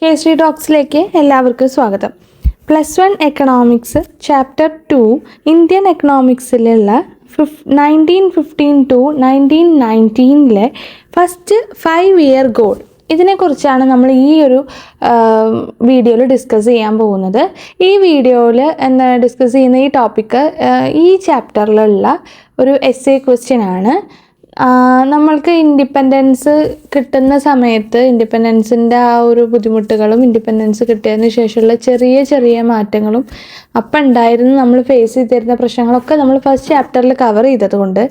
കേസരി ടോക്സിലേക്ക് എല്ലാവർക്കും സ്വാഗതം. +1 economics chapter 2 Indian എക്കണോമിക്സിലുള്ള 1915 to 1919 ഫസ്റ്റ് 5 ഇയർ ഗോൾ, ഇതിനെക്കുറിച്ചാണ് നമ്മൾ ഈ ഒരു വീഡിയോയിൽ ഡിസ്കസ് ചെയ്യാൻ പോകുന്നത്. ഈ വീഡിയോയിൽ ഡിസ്കസ് ചെയ്യുന്ന ഈ ടോപ്പിക്ക് ഈ ചാപ്റ്ററിലുള്ള ഒരു എസ്സേ ക്വസ്റ്റ്യൻ ആണ്. നമ്മൾക്ക് ഇൻഡിപെൻഡൻസ് കിട്ടുന്ന സമയത്ത് ഇൻഡിപെൻഡൻസിൻ്റെ ആ ഒരു ബുദ്ധിമുട്ടുകളും ഇൻഡിപെൻഡൻസ് കിട്ടിയതിന് ശേഷമുള്ള ചെറിയ ചെറിയ മാറ്റങ്ങളും അപ്പം ഉണ്ടായിരുന്നു നമ്മൾ ഫേസ് ചെയ്തിരുന്ന പ്രശ്നങ്ങളൊക്കെ നമ്മൾ ഫസ്റ്റ് ചാപ്റ്ററിൽ കവർ ചെയ്തത് കൊണ്ട്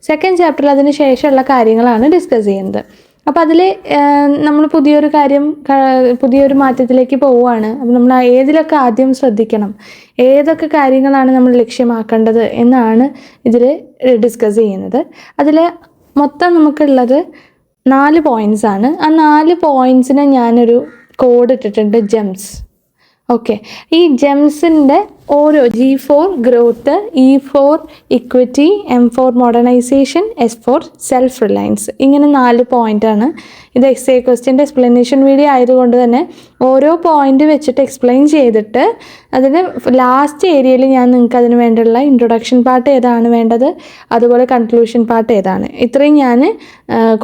സെക്കൻഡ് ചാപ്റ്ററിൽ അതിന് ശേഷമുള്ള കാര്യങ്ങളാണ് ഡിസ്കസ് ചെയ്യുന്നത്. അപ്പോൾ അതിൽ നമ്മൾ പുതിയൊരു മാറ്റത്തിലേക്ക് പോവുകയാണ്. അപ്പോൾ നമ്മൾ ഏതിലൊക്കെ ആദ്യം ശ്രദ്ധിക്കണം, ഏതൊക്കെ കാര്യങ്ങളാണ് നമ്മൾ ലക്ഷ്യമാക്കേണ്ടത് എന്നാണ് ഇതിൽ ഡിസ്കസ് ചെയ്യുന്നത്. അതിൽ മൊത്തം നമുക്കുള്ളത് 4 പോയിൻറ്റ്സ് ആണ്. ആ 4 പോയിൻറ്റ്സിന് ഞാനൊരു കോഡ് ഇട്ടിട്ടുണ്ട്, ജെംസ്. ഓക്കെ, ഈ ജെംസിൻ്റെ ഓരോ G4 growth, E4 equity, M4 modernisation, S4 self Reliance, ഇങ്ങനെ 4 പോയിൻ്റാണ്. ഇത് എസ്സേ ക്വസ്റ്റ്യൻ്റെ എക്സ്പ്ലനേഷൻ വീഡിയോ ആയതുകൊണ്ട് തന്നെ ഓരോ പോയിൻ്റ് വെച്ചിട്ട് എക്സ്പ്ലെയിൻ ചെയ്തിട്ട് അതിന് ലാസ്റ്റ് ഏരിയയിൽ ഞാൻ നിങ്ങൾക്ക് അതിന് വേണ്ടിയുള്ള ഇൻട്രൊഡക്ഷൻ പാർട്ട് ഏതാണ് വേണ്ടത്, അതുപോലെ കൺക്ലൂഷൻ പാർട്ട് ഏതാണ്, ഇത്രയും ഞാൻ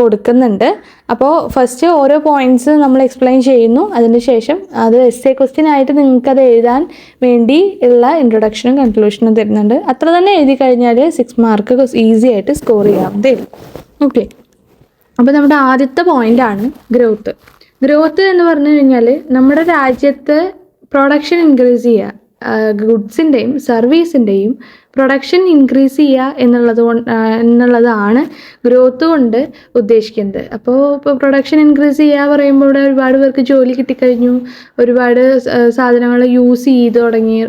കൊടുക്കുന്നുണ്ട്. അപ്പോൾ ഫസ്റ്റ് ഓരോ പോയിൻറ്റ്സ് നമ്മൾ എക്സ്പ്ലെയിൻ ചെയ്യുന്നു, അതിന് ശേഷം അത് എസ്സേ ക്വസ്റ്റ്യൻ ആയിട്ട് നിങ്ങൾക്കത് എഴുതാൻ വേണ്ടി ഉള്ള ഇൻട്രൊഡക്ഷനും കൺക്ലൂഷനും തരുന്നുണ്ട്. അത്ര തന്നെ എഴുതി കഴിഞ്ഞാൽ 6 മാർക്ക് ഈസി ആയിട്ട് സ്കോർ ചെയ്യാവുന്നതേ. ഓക്കെ, അപ്പോൾ നമ്മുടെ ആദ്യത്തെ പോയിൻ്റാണ് ഗ്രോത്ത് എന്ന് പറഞ്ഞു കഴിഞ്ഞാൽ നമ്മുടെ രാജ്യത്ത് പ്രൊഡക്ഷൻ ഇൻക്രീസ് ചെയ്യുക, ഗുഡ്സിൻ്റെയും സർവീസിൻ്റെയും പ്രൊഡക്ഷൻ ഇൻക്രീസ് ചെയ്യുക എന്നുള്ളതാണ് ഗ്രോത്ത് കൊണ്ട് ഉദ്ദേശിക്കുന്നത്. അപ്പോൾ ഇപ്പോൾ പ്രൊഡക്ഷൻ ഇൻക്രീസ് ചെയ്യുക പറയുമ്പോൾ ഇവിടെ ഒരുപാട് പേർക്ക് ജോലി കിട്ടിക്കഴിഞ്ഞു, ഒരുപാട് സാധനങ്ങൾ യൂസ് ചെയ്ത് തുടങ്ങി,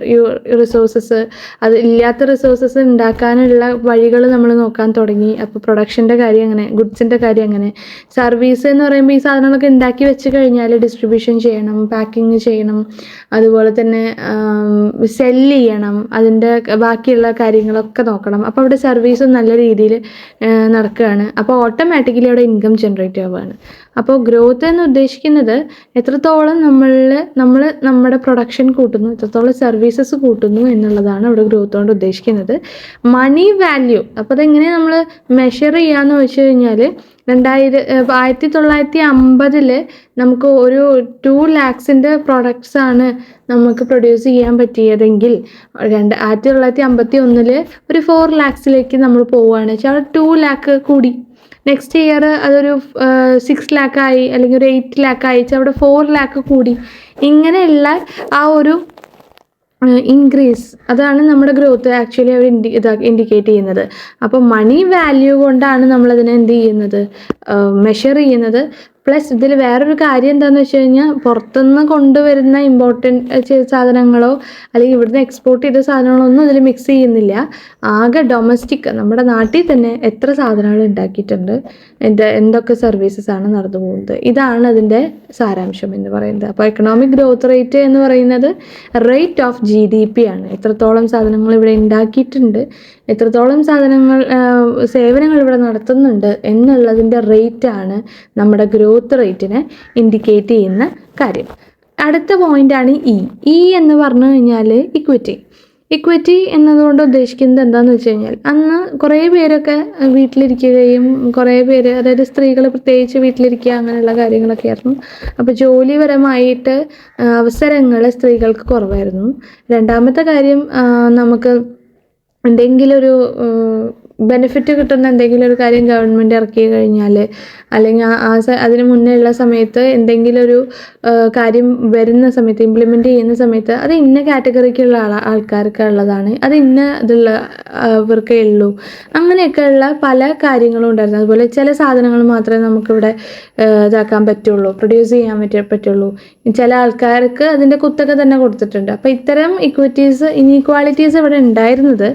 റിസോഴ്സസ്, അത് ഇല്ലാത്ത റിസോഴ്സസ് ഉണ്ടാക്കാനുള്ള വഴികൾ നമ്മൾ നോക്കാൻ തുടങ്ങി. അപ്പോൾ പ്രൊഡക്ഷൻ്റെ കാര്യം അങ്ങനെ, ഗുഡ്സിൻ്റെ കാര്യം അങ്ങനെ. സർവീസ് എന്ന് പറയുമ്പോൾ ഈ സാധനങ്ങളൊക്കെ ഉണ്ടാക്കി വെച്ച് കഴിഞ്ഞാൽ ഡിസ്ട്രിബ്യൂഷൻ ചെയ്യണം, പാക്കിങ് ചെയ്യണം, അതുപോലെ തന്നെ സെല്ല് ചെയ്യണം, അതിൻ്റെ ബാക്കിയുള്ള കാര്യങ്ങളൊക്കെ നോക്കണം. അപ്പോൾ അവിടെ സർവീസും നല്ല രീതിയിൽ നടക്കുകയാണ്. അപ്പോൾ ഓട്ടോമാറ്റിക്കലി അവിടെ ഇൻകം ജനറേറ്റ് ആവുകയാണ്. അപ്പോൾ ഗ്രോത്ത് എന്ന് ഉദ്ദേശിക്കുന്നത് എത്രത്തോളം നമ്മൾ നമ്മുടെ പ്രൊഡക്ഷൻ കൂട്ടുന്നു, എത്രത്തോളം സർവീസസ് കൂട്ടുന്നു എന്നുള്ളതാണ് അവിടെ ഗ്രോത്ത് കൊണ്ട് ഉദ്ദേശിക്കുന്നത്. മണി വാല്യൂ, അപ്പോൾ അതെങ്ങനെ നമ്മൾ മെഷർ ചെയ്യാമെന്ന് വെച്ച് കഴിഞ്ഞാൽ 1950 നമുക്ക് ഒരു 2 lakhs പ്രൊഡക്ട്സാണ് നമുക്ക് പ്രൊഡ്യൂസ് ചെയ്യാൻ പറ്റിയതെങ്കിൽ 1951 ഒരു 4 lakhs നമ്മൾ പോവുകയാണ് വെച്ചാൽ 2 lakh കൂടി. നെക്സ്റ്റ് ഇയർ അതൊരു 6 lakh ആയി, അല്ലെങ്കിൽ ഒരു 8 lakh ആയി, അവിടെ 4 lakh കൂടി. ഇങ്ങനെയുള്ള ആ ഒരു ഇൻക്രീസ്, അതാണ് നമ്മുടെ ഗ്രോത്ത് ആക്ച്വലി അവർ ഇൻഡിക്കേറ്റ് ചെയ്യുന്നത്. അപ്പോൾ മണി വാല്യൂ കൊണ്ടാണ് നമ്മളതിനെ എന്ത് ചെയ്യുന്നത്, മെഷർ ചെയ്യുന്നത്. പ്ലസ് ഇതിൽ വേറൊരു കാര്യം എന്താണെന്ന് വെച്ച് കഴിഞ്ഞാൽ പുറത്തുനിന്ന് കൊണ്ടുവരുന്ന ഇമ്പോർട്ടൻറ്റ് സാധനങ്ങളോ അല്ലെങ്കിൽ ഇവിടുന്ന് എക്സ്പോർട്ട് ചെയ്ത സാധനങ്ങളോ ഒന്നും ഇതിൽ മിക്സ് ചെയ്യുന്നില്ല. ആകെ ഡൊമസ്റ്റിക്, നമ്മുടെ നാട്ടിൽ തന്നെ എത്ര സാധനങ്ങൾ ഉണ്ടാക്കിയിട്ടുണ്ട്, എന്തൊക്കെ സർവീസസ് ആണ് നടന്നു പോകുന്നത്, ഇതാണ് അതിൻ്റെ സാരാംശം എന്ന് പറയുന്നത്. അപ്പോൾ എക്കണോമിക് ഗ്രോത്ത് റേറ്റ് എന്ന് പറയുന്നത് റേറ്റ് ഓഫ് GDP ആണ്. എത്രത്തോളം സാധനങ്ങൾ ഇവിടെ ഉണ്ടാക്കിയിട്ടുണ്ട്, എത്രത്തോളം സേവനങ്ങൾ ഇവിടെ നടത്തുന്നുണ്ട് എന്നുള്ളതിൻ്റെ റേറ്റാണ് നമ്മുടെ ഗ്രോത്ത് റേറ്റിനെ ഇൻഡിക്കേറ്റ് ചെയ്യുന്ന കാര്യം. അടുത്ത പോയിൻ്റാണ് ഇ എന്ന് പറഞ്ഞു കഴിഞ്ഞാൽ ഇക്വിറ്റി എന്നതുകൊണ്ട് ഉദ്ദേശിക്കുന്നത് എന്താണെന്ന് വെച്ച് കഴിഞ്ഞാൽ, അന്ന് കുറേ പേരൊക്കെ വീട്ടിലിരിക്കുകയും കുറേ പേര്, അതായത് സ്ത്രീകൾ പ്രത്യേകിച്ച് വീട്ടിലിരിക്കുക അങ്ങനെയുള്ള കാര്യങ്ങളൊക്കെ ആയിരുന്നു. അപ്പോൾ ജോലിപരമായിട്ട് അവസരങ്ങൾ സ്ത്രീകൾക്ക് കുറവായിരുന്നു. രണ്ടാമത്തെ കാര്യം, നമുക്ക് എന്തെങ്കിലും ഒരു ബെനിഫിറ്റ് കിട്ടുന്ന എന്തെങ്കിലും ഒരു കാര്യം ഗവൺമെൻറ് ഇറക്കി കഴിഞ്ഞാൽ, അല്ലെങ്കിൽ അതിന് മുന്നേ ഉള്ള സമയത്ത് എന്തെങ്കിലും ഒരു കാര്യം വരുന്ന സമയത്ത്, ഇംപ്ലിമെൻറ്റ് ചെയ്യുന്ന സമയത്ത് അത് ഇന്ന കാറ്റഗറിക്കുള്ള ആൾക്കാർക്ക് ഉള്ളതാണ്, അത് ഇവർക്കേ ഉള്ളൂ, അങ്ങനെയൊക്കെയുള്ള പല കാര്യങ്ങളും ഉണ്ടായിരുന്നു. അതുപോലെ ചില സാധനങ്ങൾ മാത്രമേ നമുക്കിവിടെ ഇതാക്കാൻ പറ്റുള്ളൂ, പ്രൊഡ്യൂസ് ചെയ്യാൻ പറ്റുള്ളൂ. ചില ആൾക്കാർക്ക് അതിൻ്റെ കുത്തക തന്നെ കൊടുത്തിട്ടുണ്ട്. അപ്പോൾ ഇത്തരം ഇനീക്വാളിറ്റീസ് ഇവിടെ ഉണ്ടായിരുന്നത്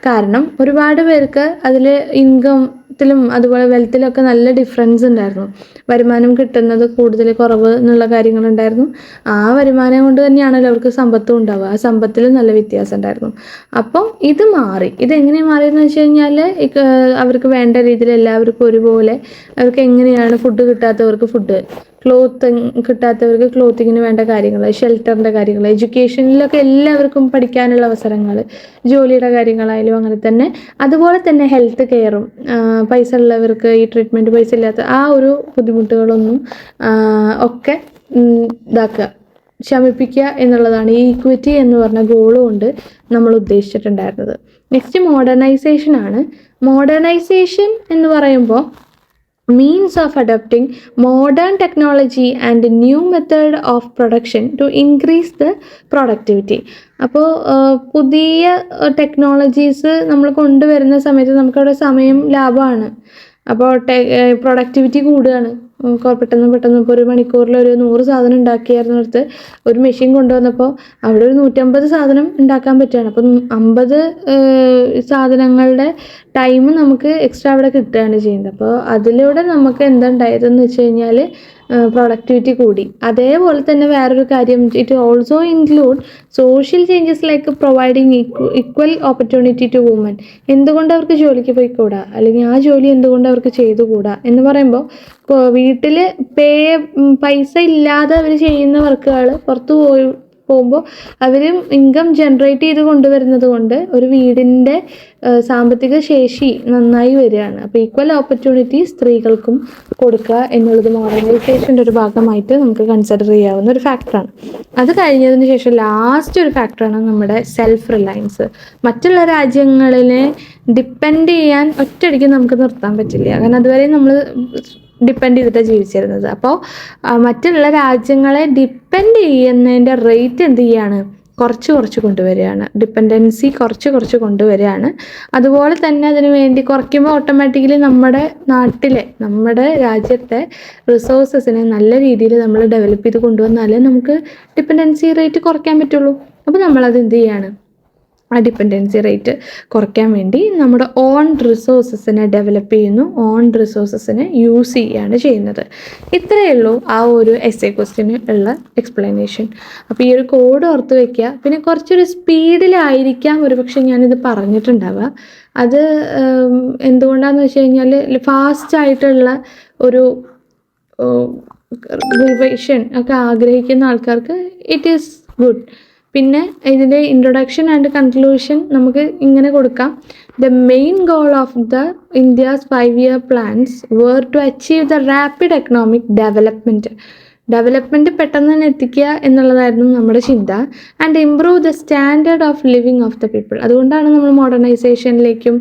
കാരണം ഒരുപാട് പേർക്ക് അതിൽ ഇൻകത്തിലും അതുപോലെ വെൽത്തിലൊക്കെ നല്ല ഡിഫറൻസ് ഉണ്ടായിരുന്നു. വരുമാനം കിട്ടുന്നത് കൂടുതൽ കുറവ് എന്നുള്ള കാര്യങ്ങളുണ്ടായിരുന്നു. ആ വരുമാനം കൊണ്ട് തന്നെയാണല്ലോ അവർക്ക് സമ്പത്തും ഉണ്ടാവുക, ആ സമ്പത്തിലും നല്ല വ്യത്യാസം ഉണ്ടായിരുന്നു. അപ്പം ഇത് മാറി. ഇതെങ്ങനെ മാറിയെന്ന് വെച്ച് കഴിഞ്ഞാൽ, അവർക്ക് വേണ്ട രീതിയിൽ എല്ലാവർക്കും ഒരുപോലെ, അവർക്ക് എങ്ങനെയാണ് ഫുഡ് കിട്ടാത്തവർക്ക് ഫുഡ്, കിട്ടാത്തവർക്ക് ക്ലോത്തിങ്ങിന് വേണ്ട കാര്യങ്ങൾ, ഷെൽട്ടറിൻ്റെ കാര്യങ്ങൾ, എഡ്യൂക്കേഷനിലൊക്കെ എല്ലാവർക്കും പഠിക്കാനുള്ള അവസരങ്ങൾ, ജോലിയുടെ കാര്യങ്ങളായാലും അങ്ങനെ തന്നെ. അതുപോലെ തന്നെ ഹെൽത്ത് കെയറും, പൈസ ഉള്ളവർക്ക് ഈ ട്രീറ്റ്മെൻറ്റ്, പൈസ ഇല്ലാത്ത ആ ഒരു ബുദ്ധിമുട്ടുകളൊന്നും ഒക്കെ ശമിപ്പിക്കുക എന്നുള്ളതാണ് ഈ ഇക്വിറ്റി എന്ന് പറഞ്ഞ ഗോള് കൊണ്ട് നമ്മൾ ഉദ്ദേശിച്ചിട്ടുണ്ടായിരുന്നത്. നെക്സ്റ്റ് മോഡേണൈസേഷൻ ആണ്. മോഡേണൈസേഷൻ എന്ന് പറയുമ്പോൾ means of adopting modern technology and new method of production to increase the productivity. അപ്പോൾ പുതിയ ടെക്നോളജീസ് നമ്മൾ കൊണ്ടുവരുന്ന സമയത്ത് നമുക്കവിടെ സമയം ലാഭമാണ്. അപ്പോൾ പ്രൊഡക്ടിവിറ്റി കൂടുകയാണ്. പെട്ടെന്ന് ഇപ്പോൾ ഒരു മണിക്കൂറിൽ ഒരു 100 സാധനം ഉണ്ടാക്കിയായിരുന്നിടത്ത് ഒരു മെഷീൻ കൊണ്ടുവന്നപ്പോൾ അവിടെ ഒരു 150 സാധനം ഉണ്ടാക്കാൻ പറ്റുകയാണ്. അപ്പം 50 സാധനങ്ങളുടെ ടൈം നമുക്ക് എക്സ്ട്രാ അവിടെ കിട്ടുകയാണ് ചെയ്യുന്നത്. അപ്പോൾ അതിലൂടെ നമുക്ക് എന്താ ഉണ്ടായതെന്ന് വെച്ച് കഴിഞ്ഞാൽ പ്രൊഡക്ടിവിറ്റി കൂടി. അതേപോലെ തന്നെ വേറൊരു കാര്യം, it also include social changes like providing equal opportunity to woman. എന്തുകൊണ്ട് അവർക്ക് ജോലിക്ക് പോയിക്കൂടാ, അല്ലെങ്കിൽ ആ ജോലി എന്തുകൊണ്ട് അവർക്ക് ചെയ്തുകൂടാ എന്ന് പറയുമ്പോൾ, ഇപ്പോൾ വീട്ടിൽ പൈസ ഇല്ലാതെ അവർ ചെയ്യുന്ന വർക്കുകൾ പുറത്ത് പോകുമ്പോൾ അവരും ഇൻകം ജനറേറ്റ് ചെയ്ത് കൊണ്ടുവരുന്നത് കൊണ്ട് ഒരു വീടിൻ്റെ സാമ്പത്തിക ശേഷി നന്നായി വരികയാണ്. അപ്പോൾ ഈക്വൽ ഓപ്പർച്യൂണിറ്റി സ്ത്രീകൾക്കും കൊടുക്കുക എന്നുള്ളത് മോഡേണൈസേഷൻ്റെ ഒരു ഭാഗമായിട്ട് നമുക്ക് കൺസിഡർ ചെയ്യാവുന്ന ഒരു ഫാക്ടറാണ്. അത് കഴിഞ്ഞതിന് ശേഷം ലാസ്റ്റ് ഒരു ഫാക്ടറാണ് നമ്മുടെ സെൽഫ് റിലയൻസ്. മറ്റുള്ള രാജ്യങ്ങളിനെ ഡിപ്പെൻഡ് ചെയ്യാൻ ഒറ്റയടിക്ക് നമുക്ക് നിർത്താൻ പറ്റില്ല. കാരണം അതുവരെ നമ്മൾ ഡിപ്പെൻഡ് ചെയ്തിട്ടാണ് ജീവിച്ചിരുന്നത്. അപ്പോൾ മറ്റുള്ള രാജ്യങ്ങളെ ഡിപ്പെൻഡ് ചെയ്യുന്നതിൻ്റെ റേറ്റ് എന്ത് ചെയ്യാണ്, കുറച്ച് കൊണ്ടുവരികയാണ്. ഡിപ്പെൻഡൻസി കുറച്ച് കൊണ്ടുവരികയാണ്. അതുപോലെ തന്നെ അതിന് വേണ്ടി കുറയ്ക്കുമ്പോൾ ഓട്ടോമാറ്റിക്കലി നമ്മുടെ രാജ്യത്തെ റിസോഴ്സസിനെ നല്ല രീതിയിൽ നമ്മൾ ഡെവലപ്പ് ചെയ്ത് കൊണ്ടുവന്നാലേ നമുക്ക് ഡിപ്പെൻഡൻസി റേറ്റ് കുറയ്ക്കാൻ പറ്റുള്ളൂ. അപ്പോൾ നമ്മളത് എന്ത് ചെയ്യാണ്, ആ ഡിപ്പെൻഡൻസി റേറ്റ് കുറയ്ക്കാൻ വേണ്ടി നമ്മുടെ ഓൺ റിസോഴ്സസിനെ ഡെവലപ്പ് ചെയ്യുന്നു, ഓൺ റിസോഴ്സസിനെ യൂസ് ചെയ്യുകയാണ് ചെയ്യുന്നത്. ഇത്രയേ ഉള്ളൂ ആ ഒരു എസ്സേ ക്വസ്റ്റ്യന് ഉള്ള എക്സ്പ്ലനേഷൻ. അപ്പോൾ ഈ ഒരു കോഡ് ഓർത്ത് വയ്ക്കുക. പിന്നെ കുറച്ചൊരു സ്പീഡിലായിരിക്കാം ഒരുപക്ഷെ ഞാനിത് പറഞ്ഞിട്ടുണ്ടാവുക. അത് എന്തുകൊണ്ടാണെന്ന് വെച്ച് കഴിഞ്ഞാൽ ഫാസ്റ്റായിട്ടുള്ള ഒരു റിവിഷൻ ഒക്കെ ആഗ്രഹിക്കുന്ന ആൾക്കാർക്ക് ഇറ്റ് ഈസ് ഗുഡ്. പിന്നെ ഇതിൻ്റെ ഇൻട്രൊഡക്ഷൻ ആൻഡ് കൺക്ലൂഷൻ നമുക്ക് ഇങ്ങനെ കൊടുക്കാം. The main goal of the India's 5-year plans were to achieve the rapid economic development പെട്ടെന്ന് തന്നെ എത്തിക്കുക എന്നുള്ളതായിരുന്നു നമ്മുടെ ചിന്ത. And improve the standard of living of the people. അതുകൊണ്ടാണ് നമ്മൾ മോഡേണൈസേഷനിലേക്കും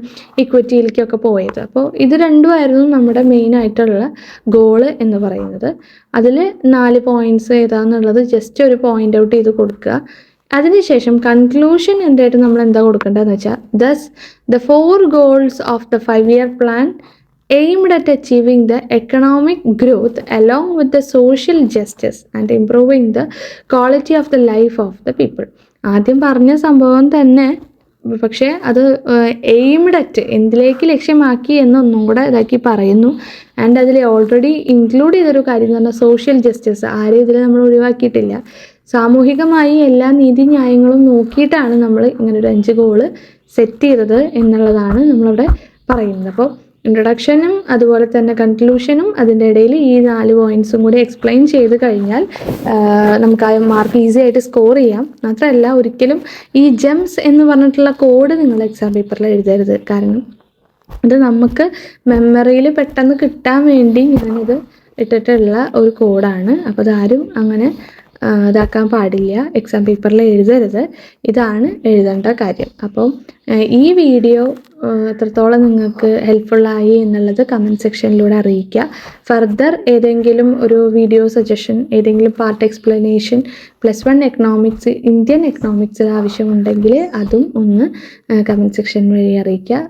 ഇക്വിറ്റിയിലേക്കും ഒക്കെ പോയത്. അപ്പോൾ ഇത് രണ്ടുമായിരുന്നു നമ്മുടെ മെയിനായിട്ടുള്ള ഗോള് എന്ന് പറയുന്നത്. അതിൽ 4 പോയിൻറ്റ്സ് ഏതാണെന്നുള്ളത് ജസ്റ്റ് ഒരു പോയിൻ്റ് ഔട്ട് ചെയ്ത് കൊടുക്കുക. അതിനുശേഷം കൺക്ലൂഷൻ എന്തായിട്ട് നമ്മൾ എന്താ കൊടുക്കേണ്ടതെന്ന് വെച്ചാൽ, thus the 4 goals of the 5-year plan aimed at achieving the economic growth along with the social justice and improving the quality of the life of the people. ആദ്യം പറഞ്ഞ സംഭവം തന്നെ, പക്ഷേ അത് എയിംഡ് അറ്റ് എന്തിലേക്ക് ലക്ഷ്യമാക്കി എന്നൊന്നും കൂടെ ഇതാക്കി പറയുന്നു. ആൻഡ് അതിൽ ഓൾറെഡി ഇൻക്ലൂഡ് ചെയ്തൊരു കാര്യം എന്ന് പറഞ്ഞാൽ സോഷ്യൽ ജസ്റ്റിസ്. ആരെയും ഇതിൽ നമ്മൾ ഒഴിവാക്കിയിട്ടില്ല. സാമൂഹികമായി എല്ലാ നീതി ന്യായങ്ങളും നോക്കിയിട്ടാണ് നമ്മൾ ഇങ്ങനൊരു 5 ഗോള് സെറ്റ് ചെയ്തത് എന്നുള്ളതാണ് നമ്മളിവിടെ പറയുന്നത്. അപ്പോൾ ഇൻട്രൊഡക്ഷനും അതുപോലെ തന്നെ കൺക്ലൂഷനും അതിൻ്റെ ഇടയിൽ ഈ 4 പോയിൻറ്റ്സും കൂടി എക്സ്പ്ലെയിൻ ചെയ്ത് കഴിഞ്ഞാൽ നമുക്ക് ആ മാർക്ക് ഈസി ആയിട്ട് സ്കോർ ചെയ്യാം. മാത്രമല്ല ഒരിക്കലും ഈ ജെംസ് എന്ന് പറഞ്ഞിട്ടുള്ള കോഡ് നിങ്ങൾ എക്സാം പേപ്പറിൽ എഴുതരുത്. കാരണം ഇത് നമുക്ക് മെമ്മറിയിൽ പെട്ടെന്ന് കിട്ടാൻ വേണ്ടി ഞാനിത് ഇട്ടിട്ടുള്ള ഒരു കോഡാണ്. അപ്പോൾ അതാരും അങ്ങനെ ഇതാക്കാൻ പാടില്ല, എക്സാം പേപ്പറിൽ എഴുതരുത്. ഇതാണ് എഴുതേണ്ട കാര്യം. അപ്പം ഈ വീഡിയോ എത്രത്തോളം നിങ്ങൾക്ക് ഹെൽപ്ഫുള്ളായി എന്നുള്ളത് കമൻറ്റ് സെക്ഷനിലൂടെ അറിയിക്കുക. ഫർദർ ഏതെങ്കിലും ഒരു വീഡിയോ സജഷൻ, ഏതെങ്കിലും പാർട്ട് എക്സ്പ്ലനേഷൻ +1 എക്കണോമിക്സ്, ഇന്ത്യൻ എക്കണോമിക്സിൽ ആവശ്യമുണ്ടെങ്കിൽ അതും ഒന്ന് കമൻറ്റ് സെക്ഷൻ വഴി അറിയിക്കുക.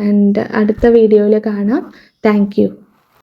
ആൻഡ് അടുത്ത വീഡിയോയിൽ കാണാം. Thank you.